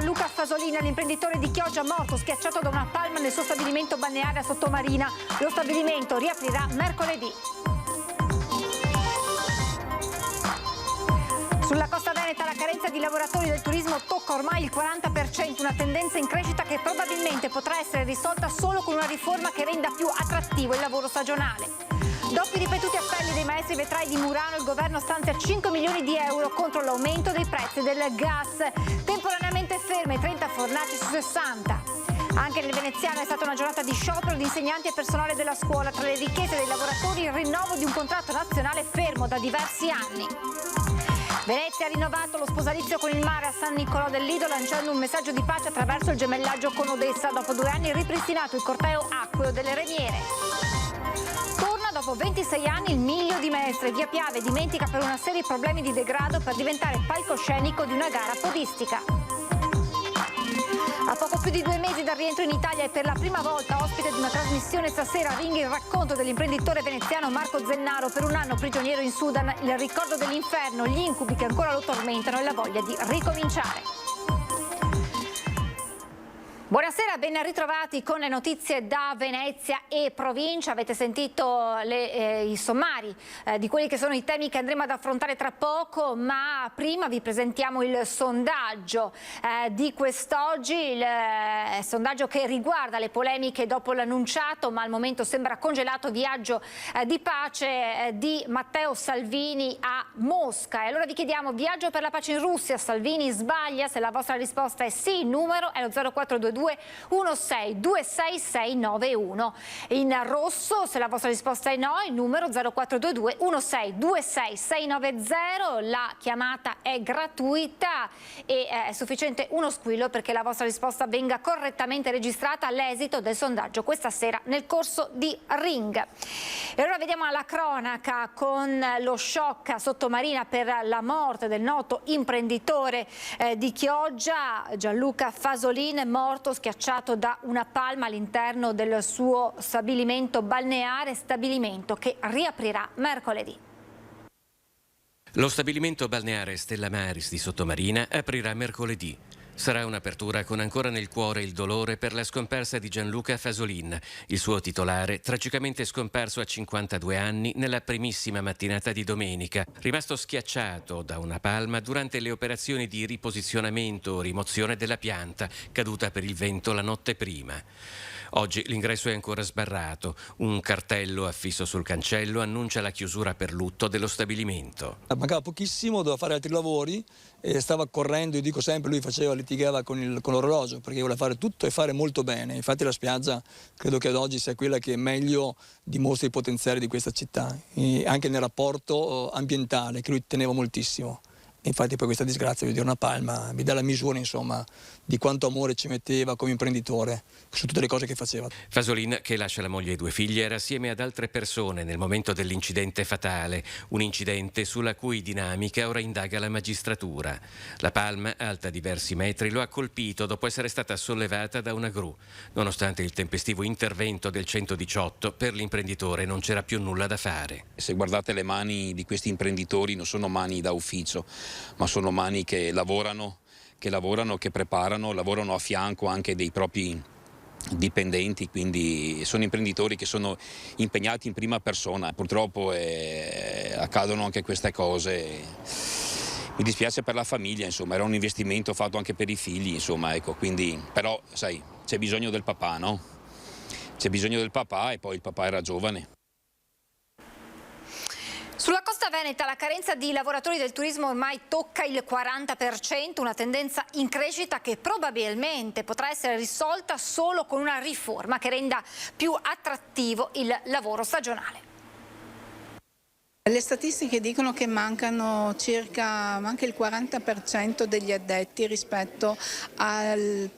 Gianluca Fasolin, l'imprenditore di Chioggia, morto schiacciato da una palma nel suo stabilimento balneare a Sottomarina. Lo stabilimento riaprirà mercoledì. Sulla costa veneta la carenza di lavoratori del turismo tocca ormai il 40%, una tendenza in crescita che probabilmente potrà essere risolta solo con una riforma che renda più attrattivo il lavoro stagionale. Dopo i ripetuti appelli dei maestri vetrai di Murano, il governo stanzia 5 milioni di euro contro l'aumento dei prezzi del gas. Temporaneamente ferme 30 fornaci su 60. Anche nel veneziano è stata una giornata di sciopero di insegnanti e personale della scuola. Tra le richieste dei lavoratori il rinnovo di un contratto nazionale fermo da diversi anni. Venezia ha rinnovato lo sposalizio con il mare a San Nicolò del Lido, lanciando un messaggio di pace attraverso il gemellaggio con Odessa. Dopo 2 anni ripristinato il corteo acqueo delle Remiere. Torna dopo 26 anni il Miglio di Mestre. Via Piave dimentica per una serie di problemi di degrado per diventare palcoscenico di una gara podistica. A poco più di 2 mesi dal rientro in Italia e per la prima volta ospite di una trasmissione stasera Ring, il racconto dell'imprenditore veneziano Marco Zennaro, per un anno prigioniero in Sudan, il ricordo dell'inferno, gli incubi che ancora lo tormentano e la voglia di ricominciare. Buonasera, ben ritrovati con le notizie da Venezia e provincia. Avete sentito i sommari di quelli che sono i temi che andremo ad affrontare tra poco, ma prima vi presentiamo il sondaggio di quest'oggi, il sondaggio che riguarda le polemiche dopo l'annunciato, ma al momento sembra congelato, viaggio di pace di Matteo Salvini a Mosca. E allora vi chiediamo: viaggio per la pace in Russia, Salvini sbaglia? Se la vostra risposta è sì, il numero è lo 0422 16 26691. In rosso, se la vostra risposta è no, il numero 0422 16 26690. La chiamata è gratuita e è sufficiente uno squillo perché la vostra risposta venga correttamente registrata all'esito del sondaggio questa sera nel corso di Ring. E allora vediamo la cronaca con lo shock a Sottomarina per la morte del noto imprenditore di Chioggia, Gianluca Fasolin, morto schiacciato da una palma all'interno del suo stabilimento balneare, stabilimento che riaprirà mercoledì. Lo stabilimento balneare Stella Maris di Sottomarina aprirà mercoledì. Sarà un'apertura con ancora nel cuore il dolore per la scomparsa di Gianluca Fasolin, il suo titolare, tragicamente scomparso a 52 anni nella primissima mattinata di domenica, rimasto schiacciato da una palma durante le operazioni di riposizionamento o rimozione della pianta, caduta per il vento la notte prima. Oggi l'ingresso è ancora sbarrato. Un cartello affisso sul cancello annuncia la chiusura per lutto dello stabilimento. Mancava pochissimo, doveva fare altri lavori e stava correndo, io dico sempre, lui litigava con l'orologio perché voleva fare tutto e fare molto bene. Infatti la spiaggia credo che ad oggi sia quella che meglio dimostra i potenziali di questa città, e anche nel rapporto ambientale che lui teneva moltissimo. Infatti poi questa disgrazia, vedere una palma, mi dà la misura insomma di quanto amore ci metteva come imprenditore su tutte le cose che faceva. Fasolin, che lascia la moglie e 2 figli, era assieme ad altre persone nel momento dell'incidente fatale, un incidente sulla cui dinamica ora indaga la magistratura. La palma, alta diversi metri, lo ha colpito dopo essere stata sollevata da una gru. Nonostante il tempestivo intervento del 118, per l'imprenditore non c'era più nulla da fare. Se guardate le mani di questi imprenditori non sono mani da ufficio, ma sono mani che lavorano, che preparano, lavorano a fianco anche dei propri dipendenti, quindi sono imprenditori che sono impegnati in prima persona. Purtroppo accadono anche queste cose. Mi dispiace per la famiglia, insomma, era un investimento fatto anche per i figli, insomma, ecco, quindi, però, sai, c'è bisogno del papà, no? C'è bisogno del papà e poi il papà era giovane. Sulla costa veneta la carenza di lavoratori del turismo ormai tocca il 40%, una tendenza in crescita che probabilmente potrà essere risolta solo con una riforma che renda più attrattivo il lavoro stagionale. Le statistiche dicono che manca il 40% degli addetti rispetto al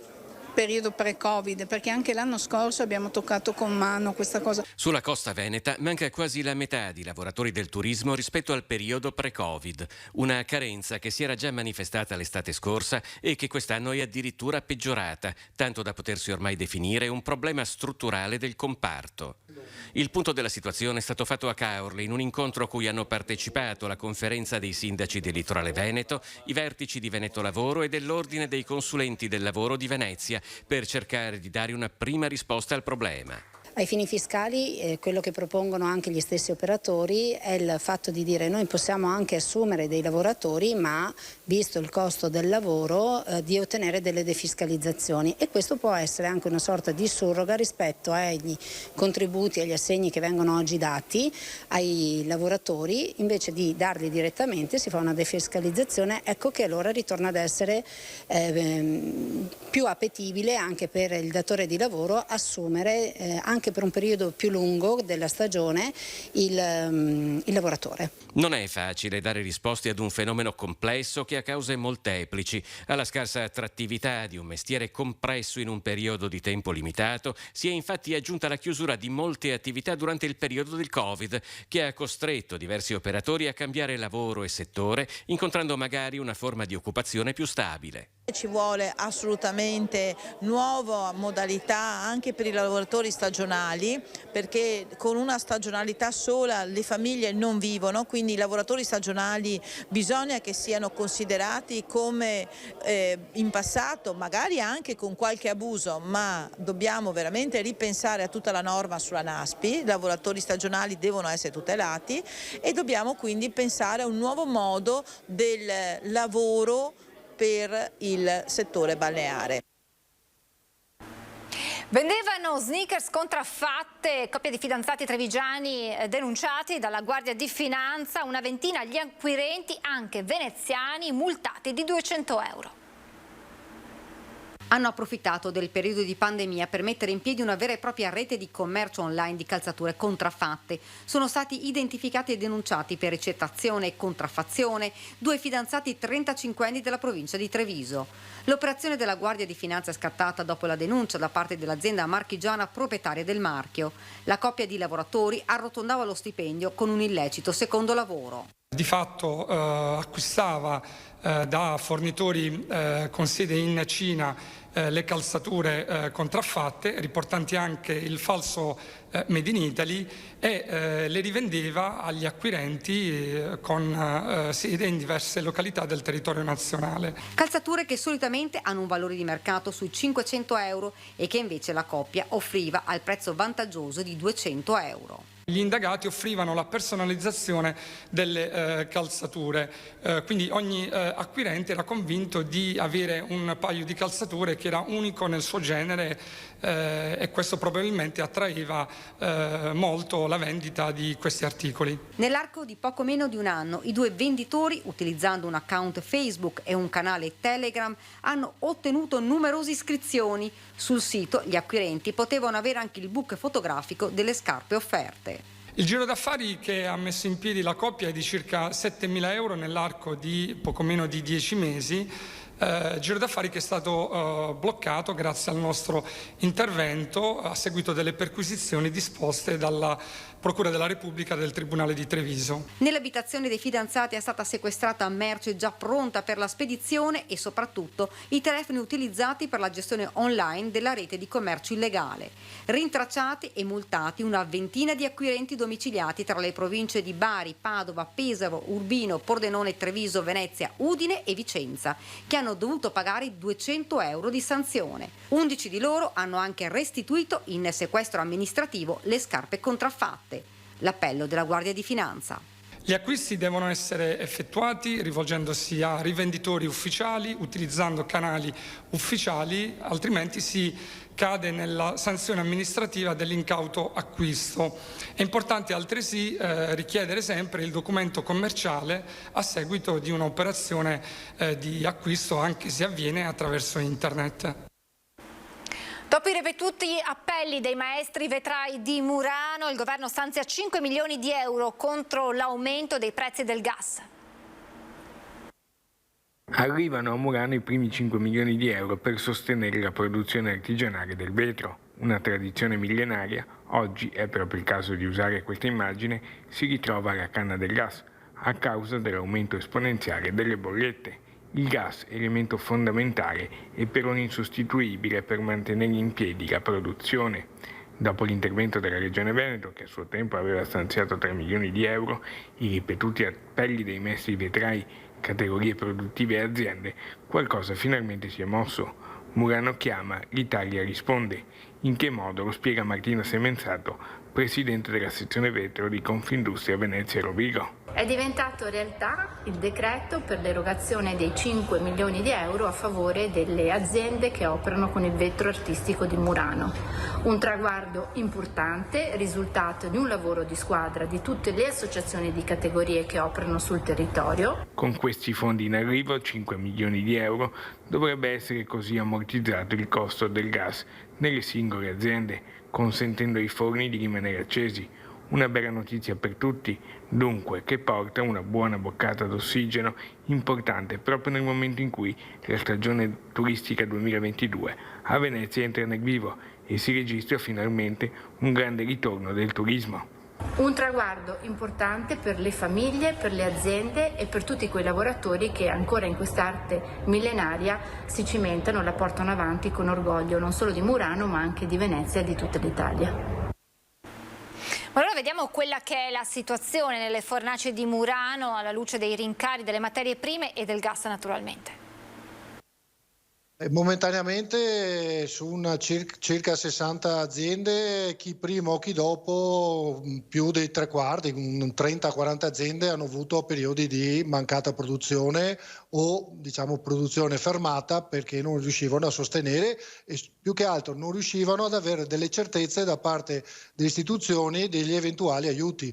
periodo pre-Covid, perché anche l'anno scorso abbiamo toccato con mano questa cosa. Sulla costa veneta manca quasi la metà di lavoratori del turismo rispetto al periodo pre-Covid, una carenza che si era già manifestata l'estate scorsa e che quest'anno è addirittura peggiorata, tanto da potersi ormai definire un problema strutturale del comparto. Il punto della situazione è stato fatto a Caorle in un incontro a cui hanno partecipato la conferenza dei sindaci del litorale veneto, i vertici di Veneto Lavoro e dell'Ordine dei consulenti del lavoro di Venezia per cercare di dare una prima risposta al problema. Ai fini fiscali quello che propongono anche gli stessi operatori è il fatto di dire noi possiamo anche assumere dei lavoratori, ma visto il costo del lavoro di ottenere delle defiscalizzazioni, e questo può essere anche una sorta di surroga rispetto agli contributi e agli assegni che vengono oggi dati ai lavoratori. Invece di darli direttamente si fa una defiscalizzazione, ecco che allora ritorna ad essere più appetibile anche per il datore di lavoro assumere anche per un periodo più lungo della stagione il lavoratore. Non è facile dare risposte ad un fenomeno complesso che ha cause molteplici. Alla scarsa attrattività di un mestiere compresso in un periodo di tempo limitato si è infatti aggiunta la chiusura di molte attività durante il periodo del Covid, che ha costretto diversi operatori a cambiare lavoro e settore, incontrando magari una forma di occupazione più stabile. Ci vuole assolutamente nuova modalità anche per i lavoratori stagionali, perché con una stagionalità sola le famiglie non vivono, quindi i lavoratori stagionali bisogna che siano considerati come in passato, magari anche con qualche abuso, ma dobbiamo veramente ripensare a tutta la norma sulla NASPI, i lavoratori stagionali devono essere tutelati e dobbiamo quindi pensare a un nuovo modo del lavoro per il settore balneare. Vendevano sneakers contraffatte, coppia di fidanzati trevigiani denunciati dalla Guardia di Finanza, una ventina gli acquirenti, anche veneziani, multati di 200 euro. Hanno approfittato del periodo di pandemia per mettere in piedi una vera e propria rete di commercio online di calzature contraffatte. Sono stati identificati e denunciati per ricettazione e contraffazione 2 fidanzati 35 anni della provincia di Treviso. L'operazione della Guardia di Finanza è scattata dopo la denuncia da parte dell'azienda marchigiana proprietaria del marchio. La coppia di lavoratori arrotondava lo stipendio con un illecito secondo lavoro. Di fatto acquistava da fornitori con sede in Cina le calzature contraffatte, riportanti anche il falso Made in Italy, e le rivendeva agli acquirenti con sede in diverse località del territorio nazionale. Calzature che solitamente hanno un valore di mercato sui 500 euro e che invece la coppia offriva al prezzo vantaggioso di 200 euro. Gli indagati offrivano la personalizzazione delle calzature, quindi ogni acquirente era convinto di avere un paio di calzature che era unico nel suo genere e questo probabilmente attraeva molto la vendita di questi articoli. Nell'arco di poco meno di un anno i 2 venditori, utilizzando un account Facebook e un canale Telegram, hanno ottenuto numerose iscrizioni. Sul sito gli acquirenti potevano avere anche il book fotografico delle scarpe offerte. Il giro d'affari che ha messo in piedi la coppia è di circa 7.000 euro nell'arco di poco meno di 10 mesi, giro d'affari che è stato bloccato grazie al nostro intervento a seguito delle perquisizioni disposte dalla Procura della Repubblica del Tribunale di Treviso. Nell'abitazione dei fidanzati è stata sequestrata merce già pronta per la spedizione e soprattutto i telefoni utilizzati per la gestione online della rete di commercio illegale. Rintracciati e multati una ventina di acquirenti domiciliati tra le province di Bari, Padova, Pesaro, Urbino, Pordenone, Treviso, Venezia, Udine e Vicenza, che hanno dovuto pagare 200 euro di sanzione. 11 di loro hanno anche restituito in sequestro amministrativo le scarpe contraffatte. L'appello della Guardia di Finanza. Gli acquisti devono essere effettuati rivolgendosi a rivenditori ufficiali, utilizzando canali ufficiali, altrimenti si cade nella sanzione amministrativa dell'incauto acquisto. È importante altresì richiedere sempre il documento commerciale a seguito di un'operazione di acquisto, anche se avviene attraverso internet. Dopo i ripetuti appelli dei maestri vetrai di Murano, il governo stanzia 5 milioni di euro contro l'aumento dei prezzi del gas. Arrivano a Murano i primi 5 milioni di euro per sostenere la produzione artigianale del vetro. Una tradizione millenaria, oggi è proprio il caso di usare questa immagine, si ritrova alla canna del gas, a causa dell'aumento esponenziale delle bollette. Il gas, elemento fondamentale e però insostituibile per mantenere in piedi la produzione. Dopo l'intervento della Regione Veneto, che a suo tempo aveva stanziato 3 milioni di euro, i ripetuti appelli dei maestri vetrai, categorie produttive e aziende, qualcosa finalmente si è mosso. Murano chiama, l'Italia risponde. In che modo lo spiega Martino Semenzato, presidente della sezione vetro di Confindustria Venezia Rovigo. È diventato realtà il decreto per l'erogazione dei 5 milioni di euro a favore delle aziende che operano con il vetro artistico di Murano. Un traguardo importante, risultato di un lavoro di squadra di tutte le associazioni di categorie che operano sul territorio. Con questi fondi in arrivo, 5 milioni di euro, dovrebbe essere così ammortizzato il costo del gas nelle singole aziende, consentendo ai forni di rimanere accesi. Una bella notizia per tutti, dunque, che porta una buona boccata d'ossigeno importante proprio nel momento in cui la stagione turistica 2022 a Venezia entra nel vivo e si registra finalmente un grande ritorno del turismo. Un traguardo importante per le famiglie, per le aziende e per tutti quei lavoratori che ancora in quest'arte millenaria si cimentano e la portano avanti con orgoglio non solo di Murano ma anche di Venezia e di tutta l'Italia. Allora vediamo quella che è la situazione nelle fornaci di Murano alla luce dei rincari delle materie prime e del gas naturalmente. Momentaneamente su circa 60 aziende, chi prima o chi dopo, più dei 3/4, 30-40 aziende hanno avuto periodi di mancata produzione o diciamo produzione fermata perché non riuscivano a sostenere e più che altro non riuscivano ad avere delle certezze da parte delle istituzioni degli eventuali aiuti.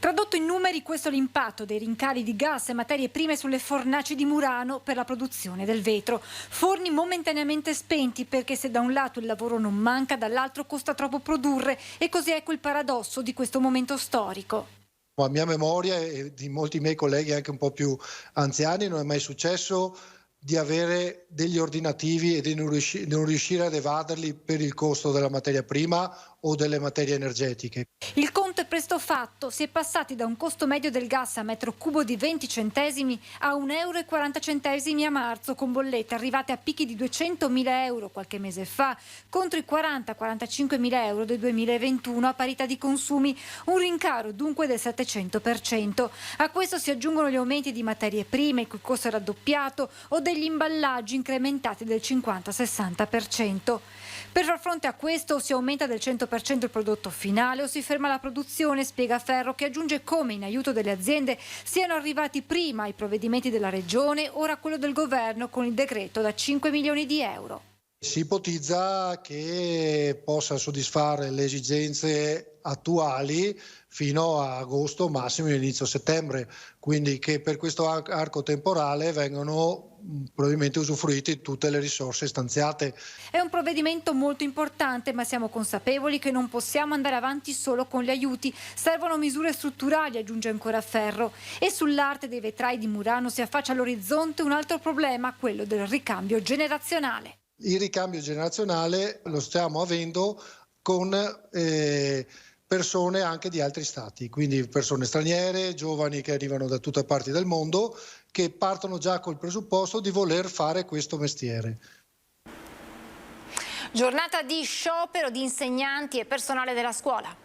Tradotto in numeri, questo è l'impatto dei rincari di gas e materie prime sulle fornaci di Murano per la produzione del vetro. Forni momentaneamente spenti perché se da un lato il lavoro non manca, dall'altro costa troppo produrre e così ecco il paradosso di questo momento storico. A mia memoria e di molti miei colleghi anche un po' più anziani non è mai successo di avere degli ordinativi e di non riuscire ad evaderli per il costo della materia prima o delle materie energetiche. Il conto è presto fatto, si è passati da un costo medio del gas a metro cubo di 20 centesimi a 1,40 euro a marzo, con bollette arrivate a picchi di 200.000 euro qualche mese fa, contro i 40-45.000 euro del 2021 a parità di consumi, un rincaro dunque del 700%. A questo si aggiungono gli aumenti di materie prime, il cui costo è raddoppiato, o degli imballaggi incrementati del 50-60%. Per far fronte a questo si aumenta del 100% il prodotto finale o si ferma la produzione, spiega Ferro, che aggiunge come in aiuto delle aziende siano arrivati prima i provvedimenti della Regione, ora quello del Governo con il decreto da 5 milioni di euro. Si ipotizza che possa soddisfare le esigenze attuali fino a agosto, massimo inizio settembre, quindi che per questo arco temporale vengono probabilmente usufruite tutte le risorse stanziate. È un provvedimento molto importante, ma siamo consapevoli che non possiamo andare avanti solo con gli aiuti, servono misure strutturali, aggiunge ancora Ferro. E sull'arte dei vetrai di Murano si affaccia all'orizzonte un altro problema, quello del ricambio generazionale. Il ricambio generazionale lo stiamo avendo con persone anche di altri stati, quindi persone straniere, giovani che arrivano da tutte parti del mondo, che partono già col presupposto di voler fare questo mestiere. Giornata di sciopero di insegnanti e personale della scuola.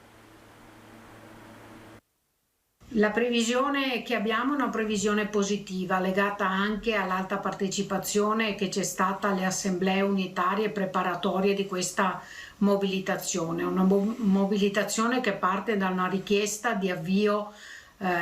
La previsione che abbiamo è una previsione positiva, legata anche all'alta partecipazione che c'è stata alle assemblee unitarie preparatorie di questa mobilitazione. Una mobilitazione che parte da una richiesta di avvio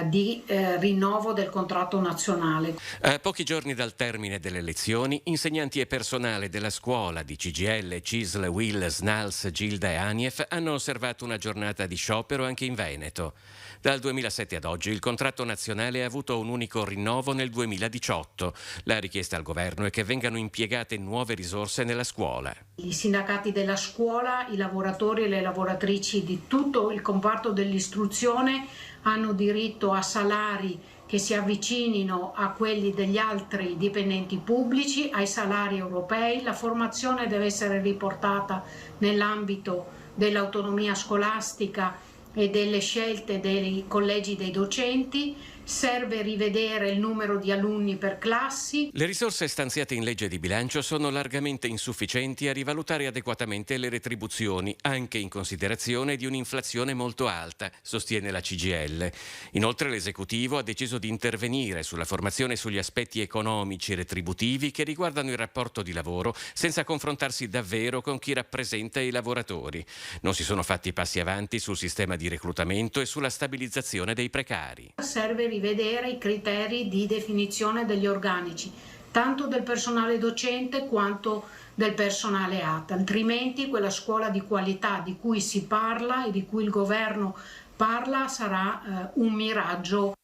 di rinnovo del contratto nazionale. A pochi giorni dal termine delle elezioni, insegnanti e personale della scuola di CGIL, CISL, UIL, SNALS, Gilda e ANIEF hanno osservato una giornata di sciopero anche in Veneto. Dal 2007 ad oggi il contratto nazionale ha avuto un unico rinnovo nel 2018. La richiesta al governo è che vengano impiegate nuove risorse nella scuola. I sindacati della scuola, i lavoratori e le lavoratrici di tutto il comparto dell'istruzione hanno diritto a salari che che si avvicinino a quelli degli altri dipendenti pubblici, ai salari europei. La formazione deve essere riportata nell'ambito dell'autonomia scolastica e delle scelte dei collegi dei docenti. Serve rivedere il numero di alunni per classi. Le risorse stanziate in legge di bilancio sono largamente insufficienti a rivalutare adeguatamente le retribuzioni, anche in considerazione di un'inflazione molto alta, sostiene la CGIL. Inoltre l'esecutivo ha deciso di intervenire sulla formazione sugli aspetti economici e retributivi che riguardano il rapporto di lavoro, senza confrontarsi davvero con chi rappresenta i lavoratori. Non si sono fatti passi avanti sul sistema di reclutamento e sulla stabilizzazione dei precari. Serve rivedere i criteri di definizione degli organici, tanto del personale docente quanto del personale ATA, altrimenti quella scuola di qualità di cui si parla e di cui il governo parla sarà un miraggio.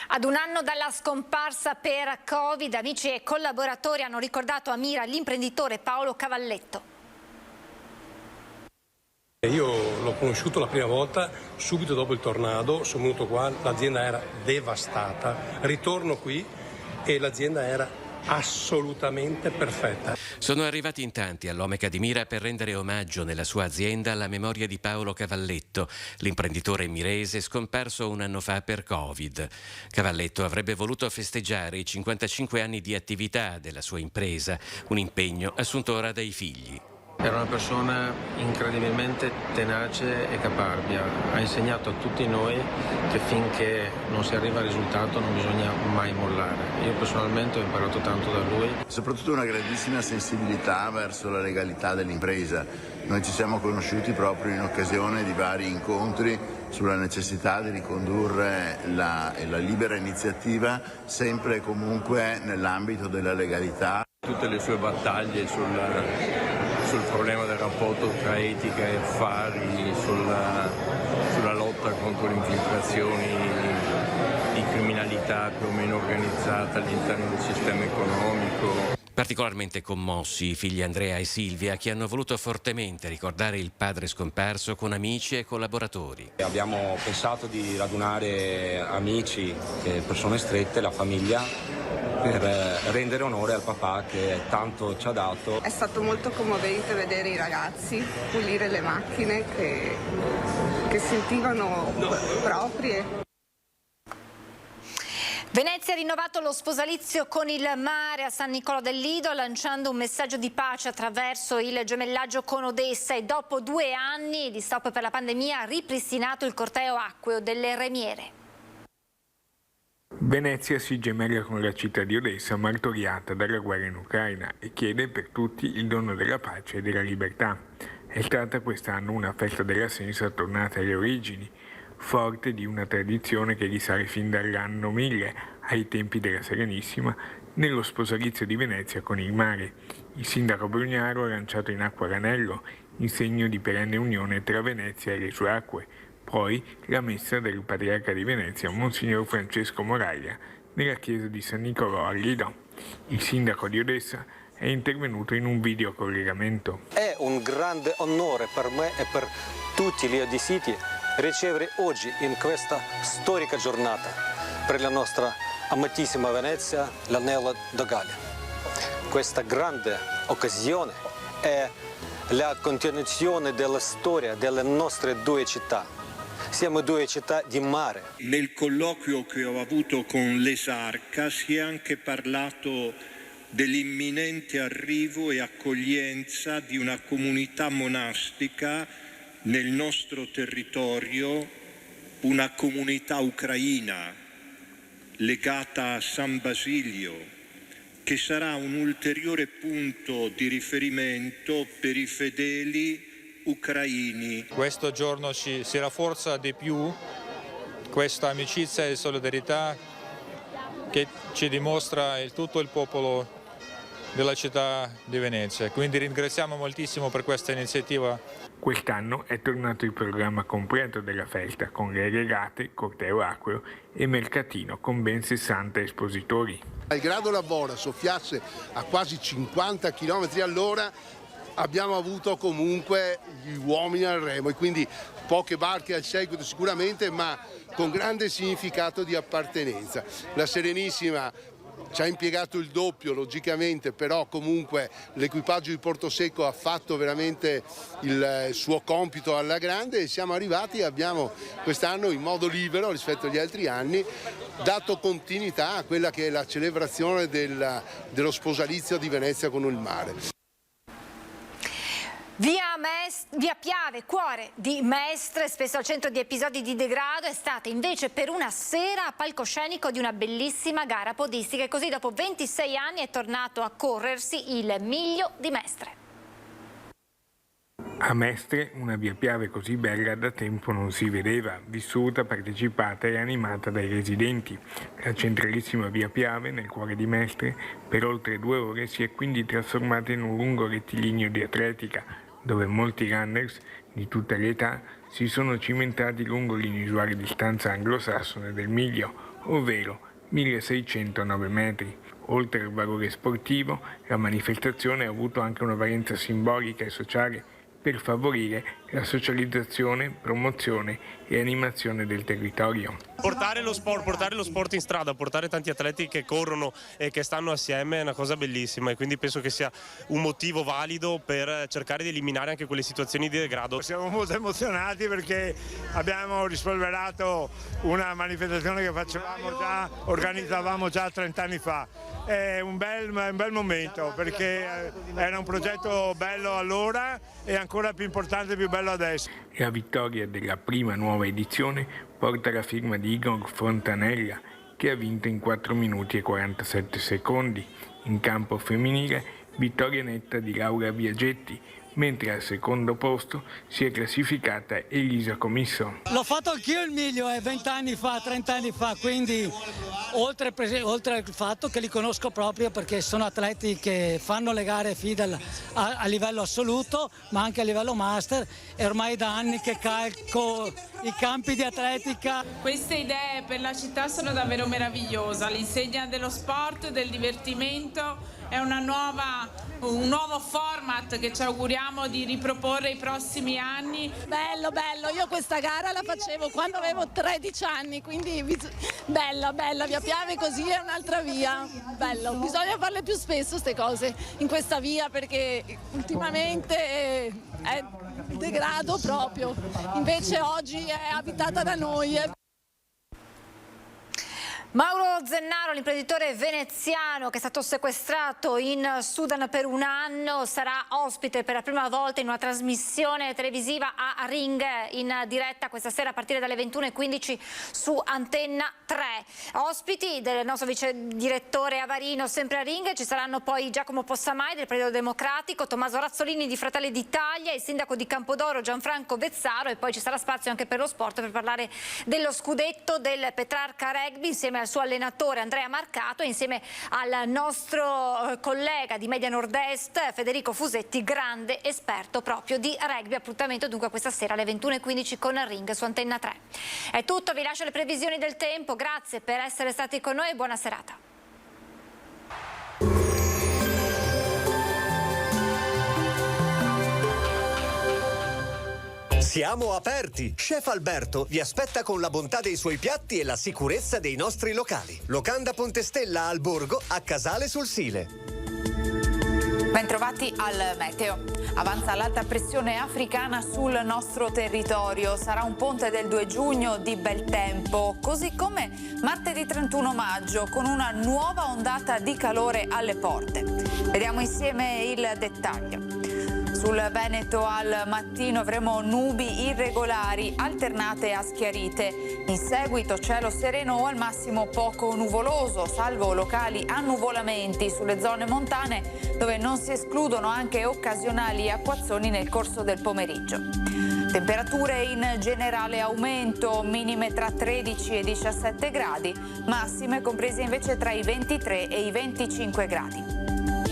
Ad un anno dalla scomparsa per Covid, amici e collaboratori hanno ricordato a Mira l'imprenditore Paolo Cavalletto. Io l'ho conosciuto la prima volta subito dopo il tornado, sono venuto qua, l'azienda era devastata, ritorno qui e l'azienda era assolutamente perfetta. Sono arrivati in tanti all'Omeca di Mira per rendere omaggio nella sua azienda alla memoria di Paolo Cavalletto, l'imprenditore mirese scomparso un anno fa per Covid. Cavalletto avrebbe voluto festeggiare i 55 anni di attività della sua impresa, un impegno assunto ora dai figli. Era una persona incredibilmente tenace e caparbia. Ha insegnato a tutti noi che finché non si arriva al risultato non bisogna mai mollare. Io personalmente ho imparato tanto da lui. Soprattutto una grandissima sensibilità verso la legalità dell'impresa. Noi ci siamo conosciuti proprio in occasione di vari incontri sulla necessità di ricondurre la libera iniziativa sempre e comunque nell'ambito della legalità. Tutte le sue battaglie sul problema del rapporto tra etica e affari, sulla lotta contro le infiltrazioni di criminalità più o meno organizzata all'interno del sistema economico. Particolarmente commossi i figli Andrea e Silvia, che hanno voluto fortemente ricordare il padre scomparso con amici e collaboratori. Abbiamo pensato di radunare amici, persone strette, la famiglia, per rendere onore al papà che tanto ci ha dato. È stato molto commovente vedere i ragazzi pulire le macchine che sentivano proprie. Venezia ha rinnovato lo sposalizio con il mare a San Nicolò del Lido, lanciando un messaggio di pace attraverso il gemellaggio con Odessa, e dopo 2 anni di stop per la pandemia ha ripristinato il corteo acqueo delle Remiere. Venezia si gemella con la città di Odessa, martoriata dalla guerra in Ucraina, e chiede per tutti il dono della pace e della libertà. È stata quest'anno una festa della Sensa tornata alle origini, forte di una tradizione che risale fin dall'anno 1000, ai tempi della Serenissima, nello sposalizio di Venezia con il mare. Il sindaco Brugnaro ha lanciato in acqua l'anello, in segno di perenne unione tra Venezia e le sue acque. Poi la messa del patriarca di Venezia, Monsignor Francesco Moraglia, nella chiesa di San Nicolò al Lido. Il sindaco di Odessa è intervenuto in un videocollegamento. È un grande onore per me e per tutti gli odessiti ricevere oggi, in questa storica giornata, per la nostra amatissima Venezia, l'anello dogale. Questa grande occasione è la continuazione della storia delle nostre 2 città. Siamo 2 città di mare. Nel colloquio che ho avuto con l'esarca si è anche parlato dell'imminente arrivo e accoglienza di una comunità monastica nel nostro territorio, una comunità ucraina legata a San Basilio, che sarà un ulteriore punto di riferimento per i fedeli ucraini. Questo giorno si rafforza di più questa amicizia e solidarietà che ci dimostra tutto il popolo della città di Venezia. Quindi ringraziamo moltissimo per questa iniziativa. Quest'anno è tornato il programma completo della festa, con le regate, corteo acqueo e mercatino con ben 60 espositori. Malgrado la Bora soffiasse a quasi 50 km all'ora, abbiamo avuto comunque gli uomini al remo e quindi poche barche al seguito sicuramente, ma con grande significato di appartenenza. La Serenissima ci ha impiegato il doppio logicamente, però comunque l'equipaggio di Portosecco ha fatto veramente il suo compito alla grande e siamo arrivati e abbiamo quest'anno in modo libero rispetto agli altri anni dato continuità a quella che è la celebrazione dello sposalizio di Venezia con il mare. Via Piave, cuore di Mestre, spesso al centro di episodi di degrado, è stata invece per una sera palcoscenico di una bellissima gara podistica e così dopo 26 anni è tornato a corrersi il Miglio di Mestre. A Mestre una Via Piave così bella da tempo non si vedeva, vissuta, partecipata e animata dai residenti. La centralissima Via Piave, nel cuore di Mestre, per oltre 2 ore si è quindi trasformata in un lungo rettilineo di atletica, dove molti runners di tutte le età si sono cimentati lungo l'inusuale distanza anglosassone del miglio, ovvero 1609 metri. Oltre al valore sportivo, la manifestazione ha avuto anche una valenza simbolica e sociale per favorire la socializzazione, promozione e animazione del territorio. Portare lo sport in strada, portare tanti atleti che corrono e che stanno assieme è una cosa bellissima e quindi penso che sia un motivo valido per cercare di eliminare anche quelle situazioni di degrado. Siamo molto emozionati perché abbiamo rispolverato una manifestazione che organizzavamo già 30 anni fa. È un bel momento perché era un progetto bello allora e ancora più importante e più bello adesso. La vittoria della prima nuova edizione porta la firma di Igor Fontanella, che ha vinto in 4 minuti e 47 secondi. In campo femminile, vittoria netta di Laura Biagetti, mentre al secondo posto si è classificata Elisa Comisso. L'ho fatto anch'io il Miglio 20 anni fa, 30 anni fa, quindi oltre al fatto che li conosco proprio perché sono atleti che fanno le gare FIDE a livello assoluto ma anche a livello master e ormai da anni che calco i campi di atletica. Queste idee per la città sono davvero meravigliose, all'insegna dello sport, del divertimento, è un nuovo format che ci auguriamo di riproporre i prossimi anni. Bello, io questa gara la facevo quando avevo 13 anni, quindi bella, Via Piave così è un'altra via, bello, bisogna farle più spesso queste cose in questa via perché ultimamente è degrado proprio, invece oggi è abitata da noi. Mauro Zennaro, l'imprenditore veneziano che è stato sequestrato in Sudan per un anno, sarà ospite per la prima volta in una trasmissione televisiva a Ring in diretta questa sera a partire dalle 21:15 su Antenna 3. Ospiti del nostro vice direttore Avarino sempre a Ring, ci saranno poi Giacomo Possamai del Partito Democratico, Tommaso Razzolini di Fratelli d'Italia, il sindaco di Campodoro Gianfranco Vezzaro e poi ci sarà spazio anche per lo sport per parlare dello scudetto del Petrarca Rugby insieme al suo allenatore Andrea Marcato e insieme al nostro collega di Media Nord-Est Federico Fusetti, grande esperto proprio di rugby. Appuntamento dunque questa sera alle 21:15 con Ring su Antenna 3. È tutto, vi lascio le previsioni del tempo, grazie per essere stati con noi e buona serata. Siamo aperti! Chef Alberto vi aspetta con la bontà dei suoi piatti e la sicurezza dei nostri locali. Locanda Pontestella al Borgo, a Casale sul Sile. Bentrovati al meteo. Avanza l'alta pressione africana sul nostro territorio. Sarà un ponte del 2 giugno di bel tempo, così come martedì 31 maggio con una nuova ondata di calore alle porte. Vediamo insieme il dettaglio. Sul Veneto al mattino avremo nubi irregolari alternate a schiarite. In seguito cielo sereno o al massimo poco nuvoloso, salvo locali annuvolamenti sulle zone montane dove non si escludono anche occasionali acquazzoni nel corso del pomeriggio. Temperature in generale aumento, minime tra 13 e 17 gradi, massime comprese invece tra i 23 e i 25 gradi.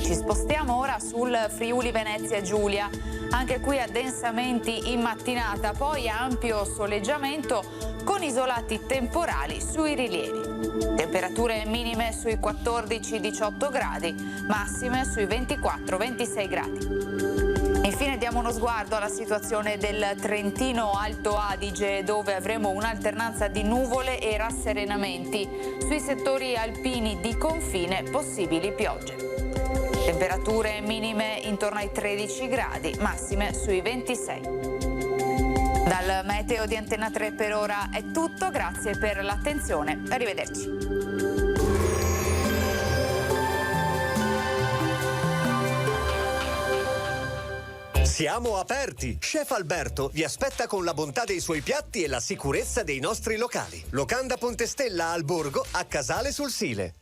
Ci spostiamo ora sul Friuli Venezia Giulia, anche qui addensamenti in mattinata, poi ampio soleggiamento con isolati temporali sui rilievi. Temperature minime sui 14-18 gradi, massime sui 24-26 gradi. Infine diamo uno sguardo alla situazione del Trentino Alto Adige, dove avremo un'alternanza di nuvole e rasserenamenti. Sui settori alpini di confine possibili piogge. Temperature minime intorno ai 13 gradi, massime sui 26. Dal meteo di Antenna 3 per ora è tutto, grazie per l'attenzione, arrivederci. Siamo aperti! Chef Alberto vi aspetta con la bontà dei suoi piatti e la sicurezza dei nostri locali. Locanda Ponte Stella al Borgo, a Casale sul Sile.